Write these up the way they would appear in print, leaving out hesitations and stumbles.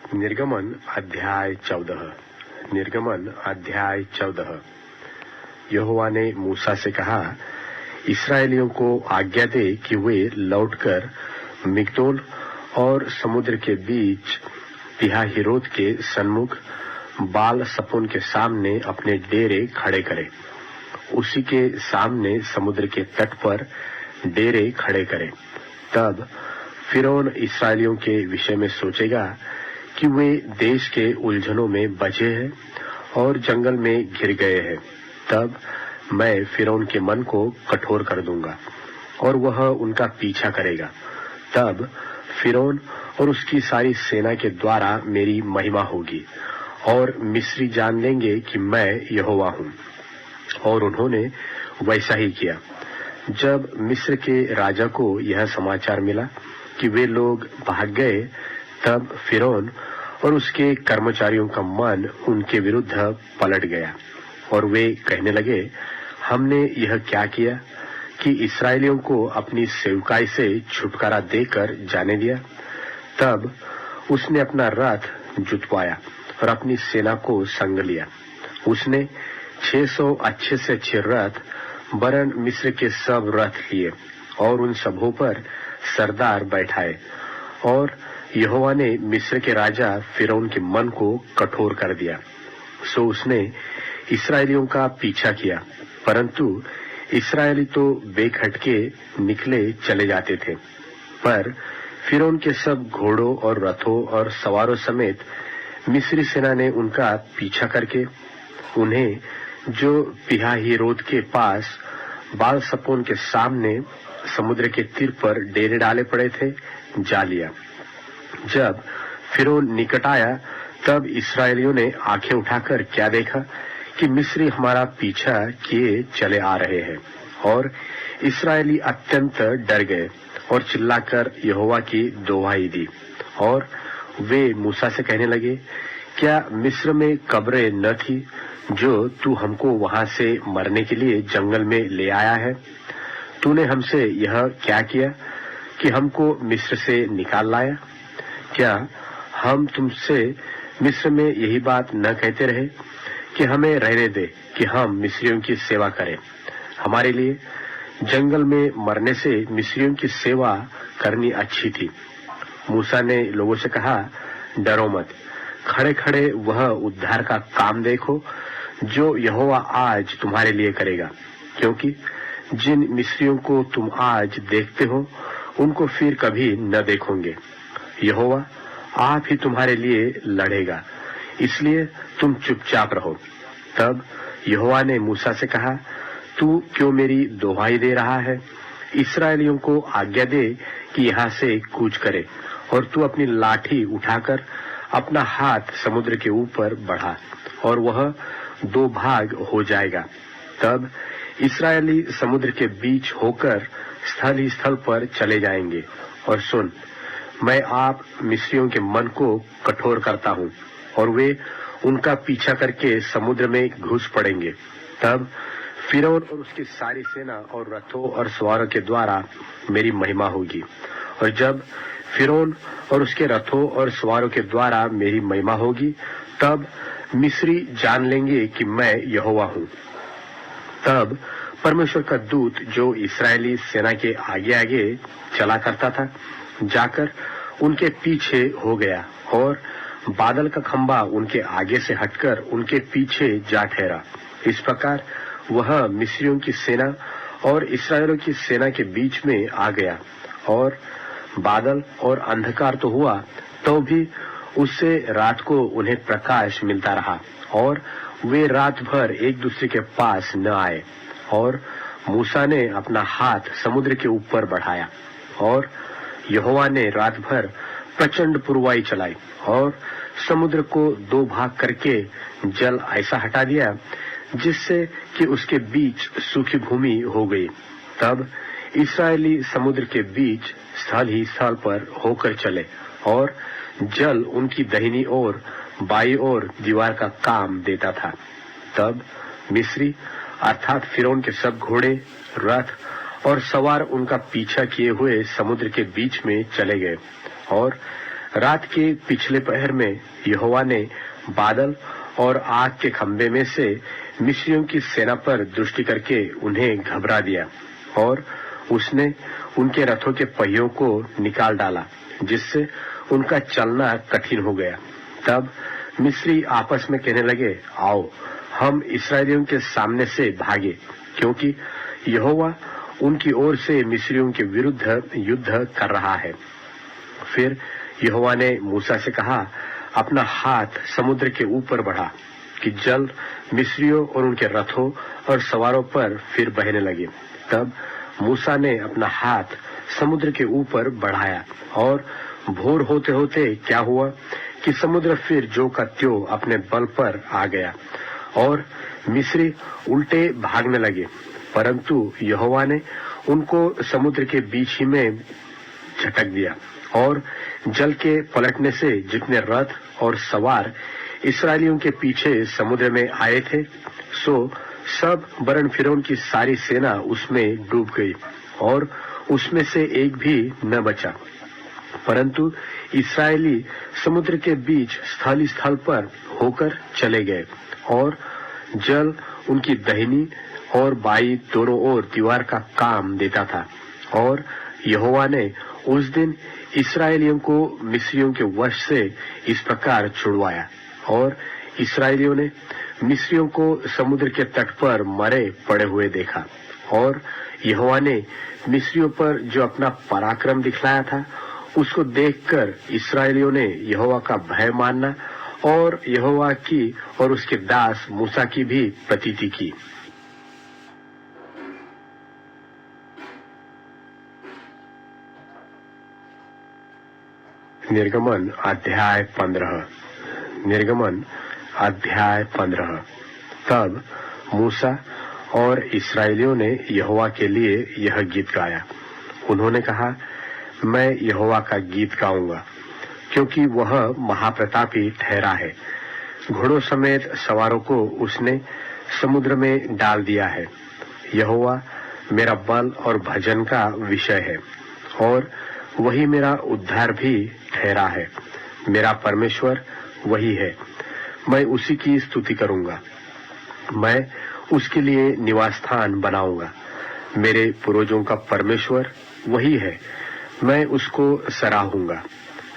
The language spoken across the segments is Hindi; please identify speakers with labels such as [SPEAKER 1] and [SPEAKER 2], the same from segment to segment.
[SPEAKER 1] निर्गमन अध्याय 14। निर्गमन अध्याय 14। यहोवा ने मूसा से कहा, इस्राएलियों को आज्ञा दे कि वे लौटकर मिग्दोल और समुद्र के बीच पिहाहिरोत के सन्मुख बाल सपोन के सामने अपने डेरे खड़े करें। उसी के सामने समुद्र के तट पर डेरे खड़े करें। तब फिरौन इस्राएलियों के विषय में सोचेगा कि वे देश के उलझनों में बचे हैं और जंगल में घिर गए हैं। तब मैं फिरौन के मन को कठोर कर दूंगा और वह उनका पीछा करेगा। तब फिरौन और उसकी सारी सेना के द्वारा मेरी महिमा होगी और मिस्री जान लेंगे कि मैं यहोवा हूँ। और उन्होंने वैसा ही किया। जब मिस्र के राजा को यह समाचार मिला कि वे लोग भाग गए, तब फिरौन और उसके कर्मचारियों का मन उनके विरुद्ध पलट गया और वे कहने लगे, हमने यह क्या किया कि इस्राएलियों को अपनी सेवकाई से छुटकारा देकर जाने दिया। तब उसने अपना रथ जुतवाया और अपनी सेना को संग लिया। उसने 600 अच्छे से अच्छे रथ वरन मिस्र के सब रथ लिए और उन सबों पर सरदार बैठाए। और यहोवा ने मिस्र के राजा फिरौन के मन को कठोर कर दिया। सो उसने इस्राएलियों का पीछा किया, परंतु इस्राएली तो बेखटके निकले चले जाते थे। पर फिरौन के सब घोड़ों और रथों और सवारों समेत मिस्री सेना ने उनका पीछा करके उन्हें, जो पिहाहिरोत के पास बाल सपोन के सामने समुद्र के तीर पर डेरे डाले पड़े थे, जा लिया। जब फिरौन निकट आया, तब इस्राएलियों ने आंखें उठाकर क्या देखा कि मिस्री हमारा पीछा किए चले आ रहे हैं। और इस्राएली अत्यंत डर गए और चिल्लाकर यहोवा की दोहाई दी। और वे मूसा से कहने लगे, क्या मिस्र में कब्रें न थी जो तू हमको वहां से मरने के लिए जंगल में ले आया है? तूने हमसे यह क्या किया कि हमको मिस्र से निकाल लाया? क्या हम तुमसे मिस्र में यही बात न कहते रहे कि हमें रहने दे कि हम मिस्रियों की सेवा करें? हमारे लिए जंगल में मरने से मिस्रियों की सेवा करनी अच्छी थी। मूसा ने लोगों से कहा, डरो मत, खड़े खड़े वह उद्धार का काम देखो जो यहोवा आज तुम्हारे लिए करेगा, क्योंकि जिन मिस्रियों को तुम आज देखते हो उनको फिर कभी न देखोगे। यहोवा आप ही तुम्हारे लिए लड़ेगा, इसलिए तुम चुपचाप रहो। तब यहोवा ने मूसा से कहा, तू क्यों मेरी दोहाई दे रहा है? इस्राएलियों को आज्ञा दे कि यहाँ से कूच करे और तू अपनी लाठी उठाकर अपना हाथ समुद्र के ऊपर बढ़ा और वह 2 भाग हो जाएगा। तब इस्राएली समुद्र के बीच होकर स्थल ही स्थल पर चले जाएंगे। और सुन, मैं आप मिस्रियों के मन को कठोर करता हूँ और वे उनका पीछा करके समुद्र में घुस पड़ेंगे। तब फिरौन और उसकी सारी सेना और रथों और सवारों के द्वारा मेरी महिमा होगी। और जब फिरौन और उसके रथों और सवारों के द्वारा मेरी महिमा होगी, तब मिस्री जान लेंगे कि मैं यहोवा हूँ। तब परमेश्वर का दूत जो इस्राएली सेना के आगे आगे चला करता था, जाकर उनके पीछे हो गया और बादल का खंभा उनके आगे से हटकर उनके पीछे जा ठहरा। इस प्रकार वह मिस्रियों की सेना और इस्राएलियों की सेना के बीच में आ गया। और बादल और अंधकार तो हुआ, तो भी उससे रात को उन्हें प्रकाश मिलता रहा और वे रात भर एक दूसरे के पास न आए। और मूसा ने अपना हाथ समुद्र के ऊपर बढ़ाया और यहोवा ने रात भर प्रचंड पुरवाई चलाई और समुद्र को 2 भाग करके जल ऐसा हटा दिया जिससे कि उसके बीच सूखी भूमि हो गई। तब इस्राएली समुद्र के बीच स्थल ही स्थल पर होकर चले और जल उनकी दाहिनी ओर बाईं ओर दीवार का काम देता था। तब मिस्री अर्थात फिरौन के सब घोड़े, रथ और सवार उनका पीछा किए हुए समुद्र के बीच में चले गए और रात के पिछले पहर में यहोवा ने बादल और आग के खंभे में से मिस्रियों की सेना पर दृष्टि करके उन्हें घबरा दिया और उसने उनके रथों के पहियों को निकाल डाला, जिससे उनका चलना कठिन हो गया। तब मिस्री आपस में कहने लगे, आओ हम इस्राएलियों के सामने से भागे, क्योंकि यहोवा उनकी ओर से मिस्रियों के विरुद्ध युद्ध कर रहा है। फिर यहोवा ने मूसा से कहा, अपना हाथ समुद्र के ऊपर बढ़ा कि जल मिस्रियों और उनके रथों और सवारों पर फिर बहने लगे। तब मूसा ने अपना हाथ समुद्र के ऊपर बढ़ाया और भोर होते होते क्या हुआ कि समुद्र फिर जो का त्यों अपने बल पर आ गया और मिस्री उल्टे भागने लगे, परंतु यहोवा ने उनको समुद्र के बीच ही में झटक दिया और जल के पलटने से जितने रथ और सवार इस्राएलियों के पीछे समुद्र में आए थे, सो सब वरन फिरौन की सारी सेना उसमें डूब गई और उसमें से एक भी न बचा, परंतु इस्राएली समुद्र के बीच स्थल पर होकर चले गए और जल उनकी दाहिनी और बाईं दोनों ओर दीवार का काम देता था। और यहोवा ने उस दिन इस्राएलियों को मिस्रियों के वश से इस प्रकार छुड़वाया और इस्राएलियों ने मिस्रियों को समुद्र के तट पर मरे पड़े हुए देखा। और यहोवा ने मिस्रियों पर जो अपना पराक्रम दिखलाया था, उसको देखकर इस्राएलियों ने यहोवा का भय मानना और यहोवा की और उसके दास मूसा की भी प्रतीति की। निर्गमन अध्याय 15। तब मूसा और इस्राएलियों ने यहोवा के लिए यह गीत गाया। उन्होंने कहा, मैं यहोवा का गीत गाऊंगा, क्योंकि वह महाप्रतापी ठहरा है। घोड़ों समेत सवारों को उसने समुद्र में डाल दिया है। यहोवा मेरा बल और भजन का विषय है और वही मेरा उद्धार भी ठहरा है। मेरा परमेश्वर वही है, मैं उसी की स्तुति करूंगा। मैं उसके लिए निवास स्थान बनाऊंगा। मेरे पूर्वजों का परमेश्वर वही है, मैं उसको सराहूंगा।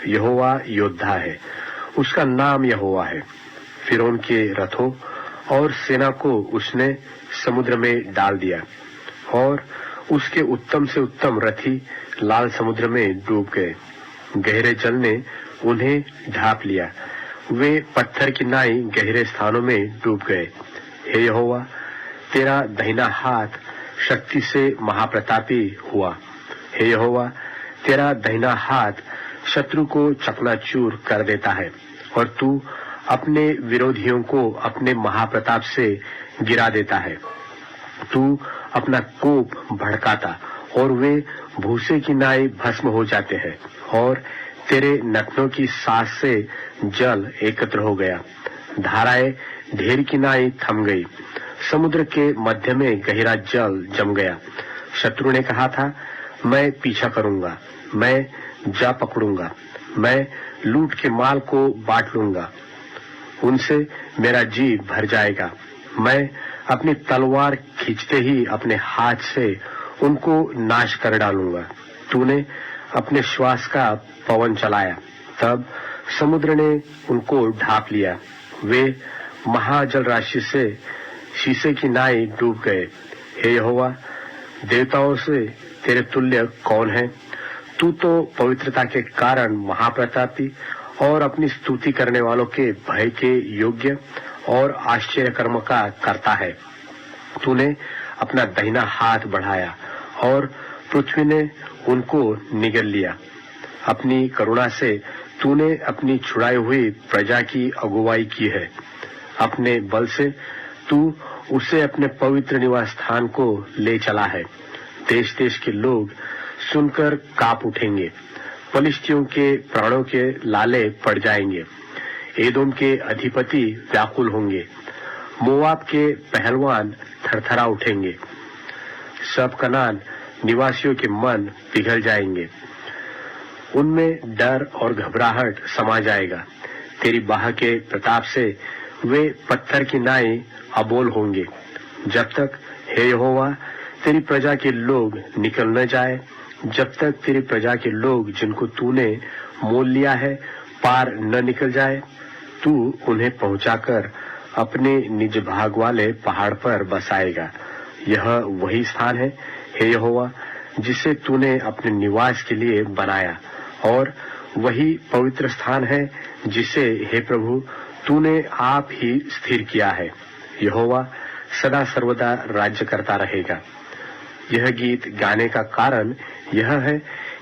[SPEAKER 1] यहोवा योद्धा है, उसका नाम यहोवा है। फिरौन के रथों और सेना को उसने समुद्र में डाल दिया और उसके उत्तम से उत्तम रथी लाल समुद्र में डूब गए। गहरे जल ने उन्हें ढांप लिया, वे पत्थर की नाई गहरे स्थानों में डूब गए। हे यहोवा, तेरा दाहिना हाथ शक्ति से महाप्रतापी हुआ। हे यहोवा, तेरा दाहिना हाथ शत्रु को चकनाचूर कर देता है और तू अपने विरोधियों को अपने महाप्रताप से गिरा देता है। तू अपना कोप भड़काता और वे भूसे की नाई भस्म हो जाते हैं और तेरे नथनों की सांस से जल एकत्र हो गया। धाराएं ढेर की नाई थम गई। समुद्र के मध्य में गहरा जल जम गया। शत्रु ने कहा था, मैं पीछा करूंगा, मैं जा पकड़ूंगा, मैं लूट के माल को बांट लूंगा, उनसे मेरा जी भर जाएगा। मैं अपनी तलवार खींचते ही अपने हाथ से उनको नाश कर डालूंगा। तूने अपने श्वास का पवन चलाया, तब समुद्र ने उनको ढांप लिया। वे महाजल राशि से शीशे की नाई डूब गए। हे यहोवा, देवताओं से तेरे तुल्य कौन है? तू तो पवित्रता के कारण महाप्रतापी और अपनी स्तुति करने वालों के भय के योग्य और आश्चर्य कर्म का करता है। तूने अपना दाहिना हाथ बढ़ाया और पृथ्वी ने उनको निगल लिया। अपनी करुणा से तूने अपनी छुड़ाई हुई प्रजा की अगुवाई की है। अपने बल से तू उसे अपने पवित्र निवास स्थान को ले चला है। देश देश के लोग सुनकर कांप उठेंगे। पलिश्तियों के प्राणों के लाले पड़ जाएंगे। एदोम के अधिपति व्याकुल होंगे। मोआब के पहलवान थरथरा उठेंगे। सब कनान निवासियों के मन पिघल जाएंगे। उनमें डर और घबराहट समा जाएगा। तेरी बाह के प्रताप से वे पत्थर की नाई अबोल होंगे। जब तक हे यहोवा तेरी प्रजा के लोग निकल न जाए, जब तक तेरी प्रजा के लोग जिनको तूने मोल लिया है पार न निकल जाए, तू उन्हें पहुंचाकर अपने निज भाग वाले पहाड़ पर बसाएगा। यह वही स्थान है हे यहोवा जिसे तूने अपने निवास के लिए बनाया, और वही पवित्र स्थान है जिसे हे प्रभु तूने आप ही स्थिर किया है। यहोवा सदा सर्वदा राज्य करता रहेगा। यह गीत गाने का कारण यह है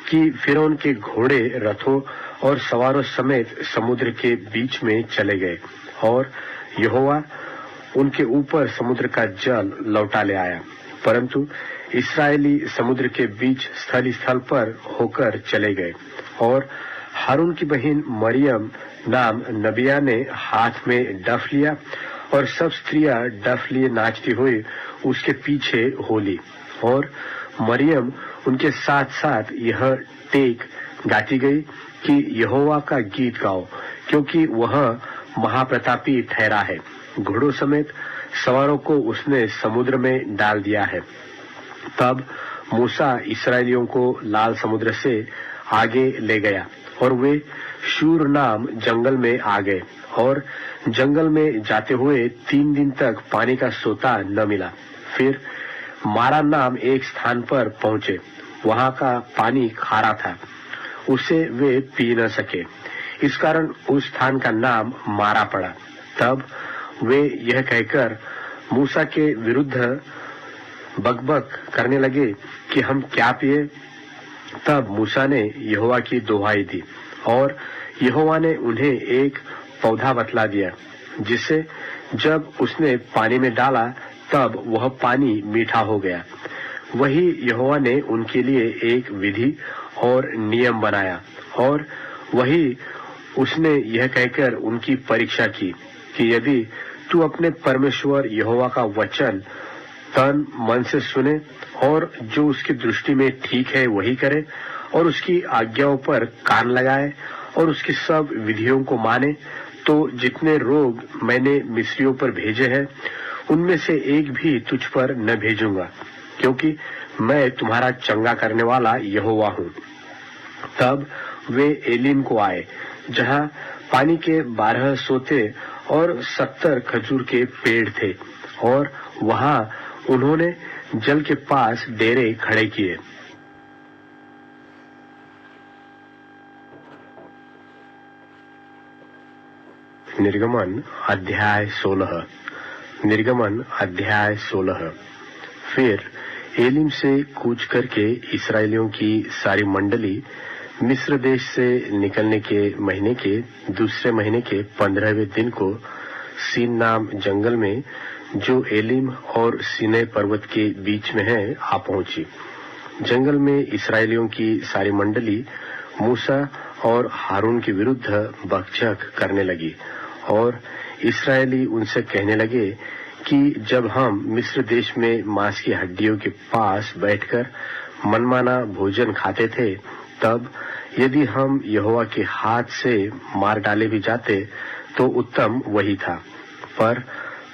[SPEAKER 1] कि फिरौन के घोड़े रथों और सवारों समेत समुद्र के बीच में चले गए, और यहोवा उनके ऊपर समुद्र का जल लौटा ले आया। परंतु इस्राएली समुद्र के बीच स्थल पर होकर चले गए, और हारून की बहन मरियम नाम नबिया ने हाथ में डफ लिया, और सब स्त्रियां डफ लिए नाचती हुई उसके पीछे हो ली। और मरियम उनके साथ साथ यह टेक गाती गई कि यहोवा का गीत गाओ, क्योंकि वह महाप्रतापी ठहरा है। घोड़ों समेत सवारों को उसने समुद्र में डाल दिया है। तब मूसा इस्राएलियों को लाल समुद्र से आगे ले गया, और वे शूर नाम जंगल में आ गए, और जंगल में जाते हुए 3 दिन तक पानी का सोता न मिला। फिर मारा नाम एक स्थान पर पहुंचे। वहां का पानी खारा था, उसे वे पी न सके, इस कारण उस स्थान का नाम मारा पड़ा। तब वे यह कहकर मूसा के विरुद्ध बकबक करने लगे कि हम क्या पिए। तब मूसा ने यहोवा की दुहाई दी, और यहोवा ने उन्हें एक पौधा बतला दिया, जिसे जब उसने पानी में डाला तब वह पानी मीठा हो गया। वही यहोवा ने उनके लिए एक विधि और नियम बनाया, और वही उसने यह कहकर उनकी परीक्षा की कि यदि तू अपने परमेश्वर यहोवा का वचन तन मन से सुने, और जो उसकी दृष्टि में ठीक है वही करे, और उसकी आज्ञाओं पर कान लगाए, और उसकी सब विधियों को माने, तो जितने रोग मैंने मिस्रियों पर भेजे हैं उनमें से एक भी तुझ पर न भेजूंगा, क्योंकि मैं तुम्हारा चंगा करने वाला यहोवा हूँ। तब वे एलीम को आए, जहाँ पानी के 12 सोते और 70 खजूर के पेड़ थे, और वहां उन्होंने जल के पास डेरे खड़े किए। निर्गमन अध्याय 16। निर्गमन अध्याय 16। फिर एलिम से कूच करके इस्राएलियों की सारी मंडली मिस्र देश से निकलने के महीने के दूसरे महीने के 15वें दिन को सीन नाम जंगल में जो एलिम और सीनै पर्वत के बीच में है आ पहुंची। जंगल में इस्राएलियों की सारी मंडली मूसा और हारून के विरुद्ध बकझक करने लगी, और इस्राएली उनसे कहने लगे कि जब हम मिस्र देश में मांस की हड्डियों के पास बैठकर मनमाना भोजन खाते थे, तब यदि हम यहोवा के हाथ से मार डाले भी जाते तो उत्तम वही था। पर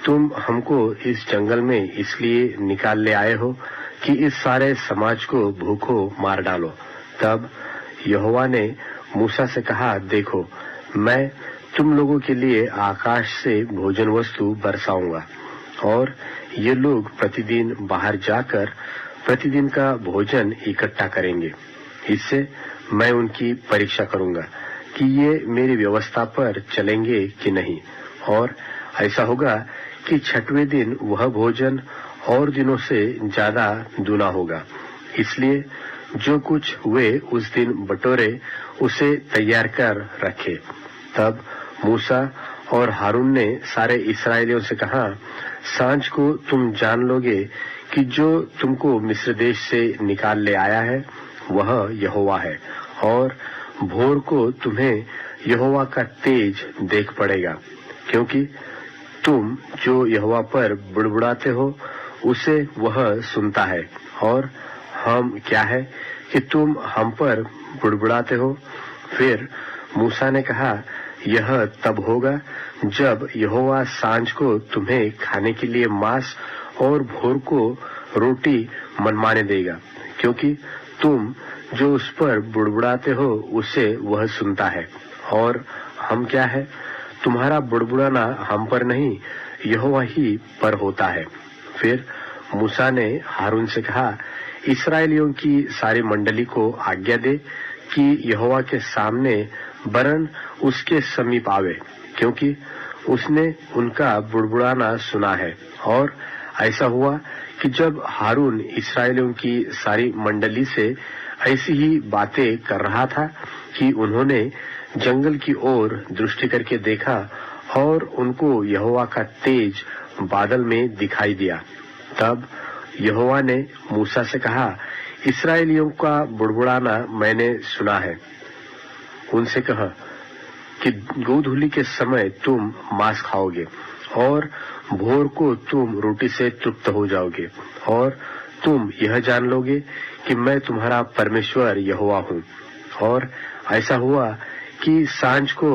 [SPEAKER 1] तुम हमको इस जंगल में इसलिए निकाल ले आए हो कि इस सारे समाज को भूखों मार डालो। तब यहोवा ने मूसा से कहा, देखो, मैं तुम लोगों के लिए आकाश से भोजन वस्तु बरसाऊंगा, और ये लोग प्रतिदिन बाहर जाकर प्रतिदिन का भोजन इकट्ठा करेंगे। इससे मैं उनकी परीक्षा करूंगा कि ये मेरी व्यवस्था पर चलेंगे कि नहीं, और ऐसा होगा कि 6वें दिन वह भोजन और दिनों से ज्यादा दूना होगा। इसलिए जो कुछ वे उस दिन बटोरे उसे तैयार कर रखे। तब मूसा और हारून ने सारे इस्राएलियों से कहा, सांझ को तुम जान लोगे कि जो तुमको मिस्र देश से निकाल ले आया है वह यहोवा है, और भोर को तुम्हें यहोवा का तेज देख पड़ेगा, क्योंकि तुम जो यहोवा पर बुड़बुड़ाते हो उसे वह सुनता है। और हम क्या है कि तुम हम पर बुड़बुड़ाते हो। फिर मूसा ने कहा, यह तब होगा जब यहोवा सांझ को तुम्हें खाने के लिए मांस और भोर को रोटी मनमाने देगा, क्योंकि तुम जो उस पर बुड़बुड़ाते हो उसे वह सुनता है। और हम क्या है? तुम्हारा बुड़बुड़ाना हम पर नहीं, यहोवा ही पर होता है। फिर मूसा ने हारून से कहा, इस्राएलियों की सारी मंडली को आज्ञा दे कि यहोवा के सामने वरन उसके समीप आवे, क्योंकि उसने उनका बुड़बुड़ाना सुना है। और ऐसा हुआ कि जब हारून इस्राएलियों की सारी मंडली से ऐसी ही बातें कर रहा था कि उन्होंने जंगल की ओर दृष्टि करके देखा और उनको यहोवा का तेज बादल में दिखाई दिया। तब यहोवा ने मूसा से कहा, इस्राएलियों का बुड़बुड़ाना मैंने सुना है। उनसे कह कि गोधूली के समय तुम मांस खाओगे और भोर को तुम रोटी से तृप्त हो जाओगे, और तुम यह जान लोगे कि मैं तुम्हारा परमेश्वर यहोवा हूँ। और ऐसा हुआ कि सांझ को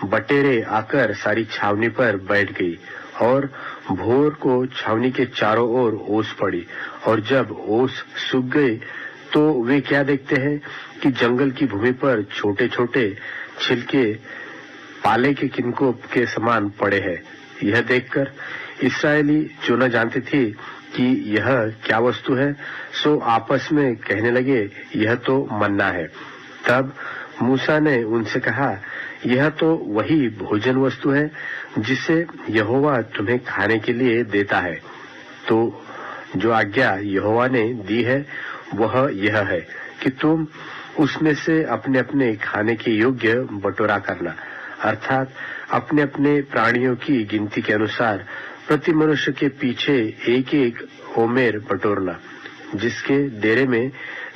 [SPEAKER 1] बटेरें आकर सारी छावनी पर बैठ गई, और भोर को छावनी के चारों ओर ओस पड़ी। और जब ओस सूख गई तो वे क्या देखते हैं कि जंगल की भूमि पर छोटे छोटे छिलके पाले के किनको के समान पड़े हैं। यह देखकर इस्राएली जो न जानते थे कि यह क्या वस्तु है, सो आपस में कहने लगे, यह तो मन्ना है। तब मूसा ने उनसे कहा, यह तो वही भोजन वस्तु है जिसे यहोवा तुम्हें खाने के लिए देता है। तो जो आज्ञा यहोवा ने दी है वह यह है कि तुम उसमें से अपने अपने खाने के योग्य बटोरा करना, अर्थात अपने अपने प्राणियों की गिनती के अनुसार प्रति मनुष्य के पीछे एक एक ओमेर बटोरना। जिसके डेरे में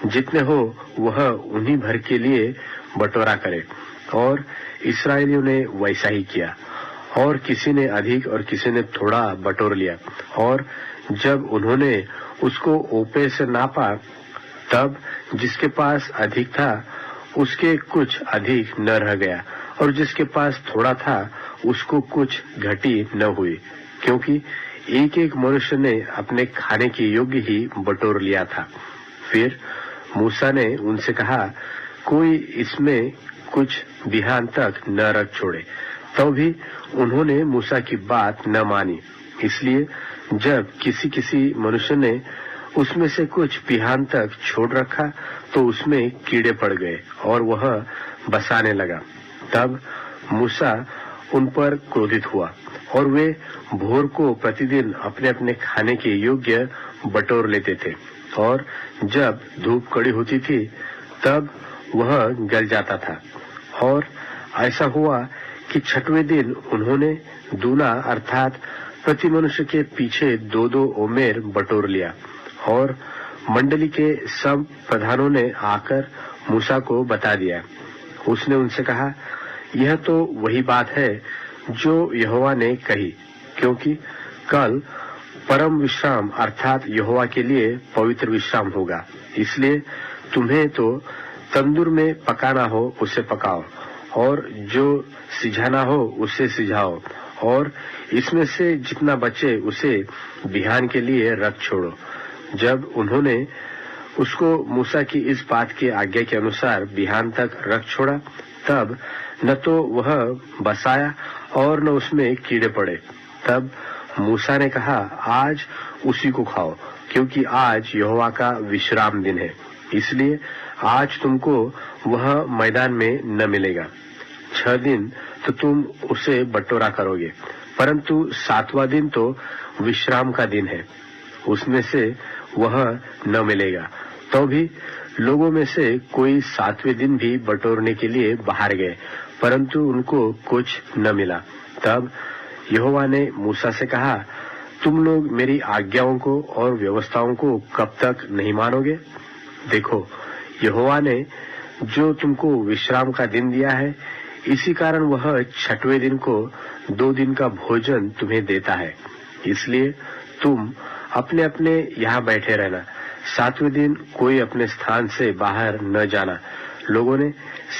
[SPEAKER 1] जितने हो वह उन्हीं भर के लिए बटोरा करे। और इस्राएलियों ने वैसा ही किया, और किसी ने अधिक और किसी ने थोड़ा बटोर लिया। और जब उन्होंने उसको ओपे से नापा, तब जिसके पास अधिक था उसके कुछ अधिक न रह गया, और जिसके पास थोड़ा था उसको कुछ घटी न हुई, क्योंकि एक एक मनुष्य ने अपने खाने के योग्य ही बटोर लिया था। फिर मूसा ने उनसे कहा, कोई इसमें कुछ बिहान तक न रख छोड़े। तो भी उन्होंने मूसा की बात न मानी। इसलिए जब किसी किसी मनुष्य ने उसमें से कुछ बिहान तक छोड़ रखा तो उसमें कीड़े पड़ गए और वह बसाने लगा। तब मूसा उन पर क्रोधित हुआ, और वे भोर को प्रतिदिन अपने अपने खाने के योग्य बटोर लेते थे। और जब धूप कड़ी होती थी तब वह गल जाता था। और ऐसा हुआ कि छठवें दिन उन्होंने दूना अर्थात प्रति मनुष्य के पीछे 2-2 ओमेर बटोर लिया। और मंडली के सब प्रधानों ने आकर मूसा को बता दिया। उसने उनसे कहा, यह तो वही बात है जो यहोवा ने कही, क्योंकि कल परम विश्राम अर्थात यहोवा के लिए पवित्र विश्राम होगा। इसलिए तुम्हें तो तंदूर में पकाना हो उसे पकाओ, और जो सिझाना हो उसे सिझाओ, और इसमें से जितना बचे उसे बिहान के लिए रख छोड़ो। जब उन्होंने उसको मूसा की इस बात की आज्ञा के अनुसार बिहान तक रख छोड़ा, तब न तो वह बसाया और न उसमें कीड़े पड़े। तब मूसा ने कहा, आज उसी को खाओ, क्योंकि आज यहोवा का विश्राम दिन है। इसलिए आज तुमको वह मैदान में न मिलेगा। 6 दिन तो तुम उसे बटोरा करोगे, परंतु 7वां दिन तो विश्राम का दिन है, उसमें से वह न मिलेगा। तो भी लोगों में से कोई 7वें दिन भी बटोरने के लिए बाहर गए, परंतु उनको कुछ न मिला। तब यहोवा ने मूसा से कहा, तुम लोग मेरी आज्ञाओं को और व्यवस्थाओं को कब तक नहीं मानोगे? देखो, यहोवा ने जो तुमको विश्राम का दिन दिया है, इसी कारण वह 6वें दिन को 2 दिन का भोजन तुम्हें देता है। इसलिए तुम अपने अपने यहाँ बैठे रहना, 7वें दिन कोई अपने स्थान से बाहर न जाना। लोगों ने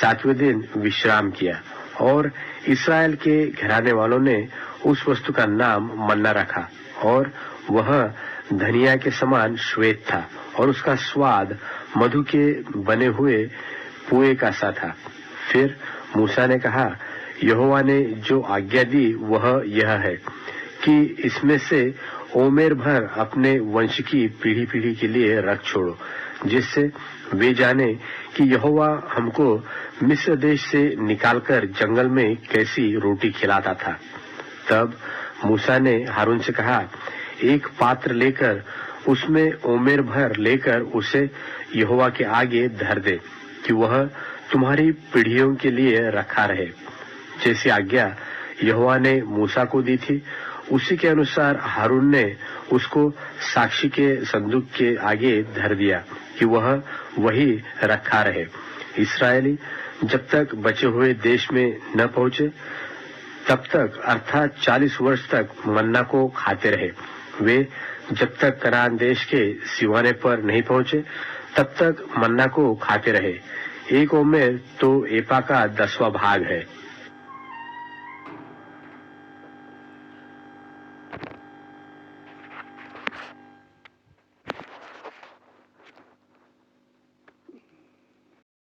[SPEAKER 1] 7वें दिन विश्राम किया और इस्राएल के घराने वालों ने उस वस्तु का नाम मन्ना रखा और वह धनिया के समान श्वेत था और उसका स्वाद मधु के बने हुए पुए का सा था। फिर मूसा ने कहा, यहोवा ने जो आज्ञा दी वह यह है कि इसमें से ओमेर भर अपने वंश की पीढ़ी पीढ़ी के लिए रख छोड़ो, जिससे वे जाने कि यहोवा हमको मिस्र देश से निकालकर जंगल में कैसी रोटी खिलाता था। तब मूसा ने हारून से कहा, एक पात्र लेकर उसमें ओमेर भर लेकर उसे यहोवा के आगे धर दे कि वह तुम्हारी पीढ़ियों के लिए रखा रहे। जैसी आज्ञा यहोवा ने मूसा को दी थी उसी के अनुसार हारून ने उसको साक्षी के संदूक के आगे धर दिया कि वह वही रखा रहे। इस्राएली जब तक बचे हुए देश में न पहुंचे तब तक अर्थात 40 वर्ष तक मन्ना को खाते रहे। वे जब तक कनान देश के सिवाने पर नहीं पहुंचे तब तक मन्ना को खाते रहे। एक ओमेर तो एपा का 10वां भाग है।